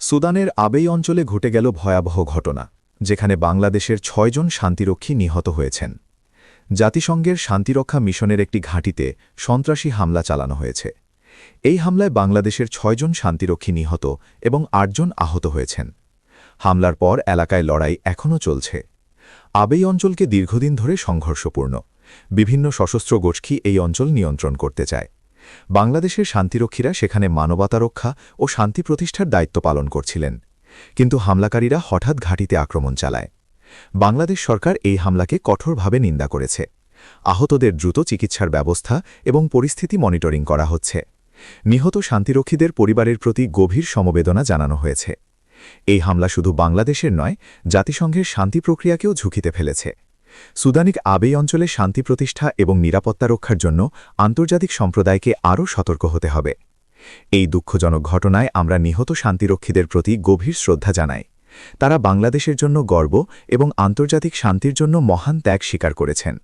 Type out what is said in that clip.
সুদানের আবেই অঞ্চলে ঘটে গেল ভয়াবহ ঘটনা, যেখানে বাংলাদেশের ৬ জন শান্তিরক্ষী নিহত হয়েছেন। জাতিসংঘের শান্তিরক্ষা মিশনের একটি ঘাঁটিতে সন্ত্রাসী হামলা চালানো হয়েছে। এই হামলায় বাংলাদেশের ৬ জন শান্তিরক্ষী নিহত এবং ৮ জন আহত হয়েছেন। হামলার পর এলাকায় লড়াই এখনও চলছে। আবেই অঞ্চলকে দীর্ঘদিন ধরে সংঘর্ষপূর্ণ। বিভিন্ন সশস্ত্র গোষ্ঠী এই অঞ্চল নিয়ন্ত্রণ করতে চায়। বাংলাদেশের শান্তিরক্ষীরা সেখানে মানবতা রক্ষা ও শান্তি প্রতিষ্ঠার দায়িত্ব পালন করছিলেন, কিন্তু হামলাকারীরা হঠাৎ ঘাঁটিতে আক্রমণ চালায়। বাংলাদেশ সরকার এই হামলাকে কঠোরভাবে নিন্দা করেছে। আহতদের দ্রুত চিকিৎসার ব্যবস্থা এবং পরিস্থিতি মনিটরিং করা হচ্ছে। নিহত শান্তিরক্ষীদের পরিবারের প্রতি গভীর সমবেদনা জানানো হয়েছে। এই হামলা শুধু বাংলাদেশের নয়, জাতিসংঘের শান্তি প্রক্রিয়াকেও ঝুঁকিতে ফেলেছে। সুদানিক আবেই অঞ্চলে শান্তি প্রতিষ্ঠা এবং নিরাপত্তা রক্ষার জন্য আন্তর্জাতিক সম্প্রদায়কে আরও সতর্ক হতে হবে। এই দুঃখজনক ঘটনায় আমরা নিহত শান্তিরক্ষীদের প্রতি গভীর শ্রদ্ধা জানাই। তারা বাংলাদেশের জন্য গর্ব এবং আন্তর্জাতিক শান্তির জন্য মহান ত্যাগ স্বীকার করেছেন।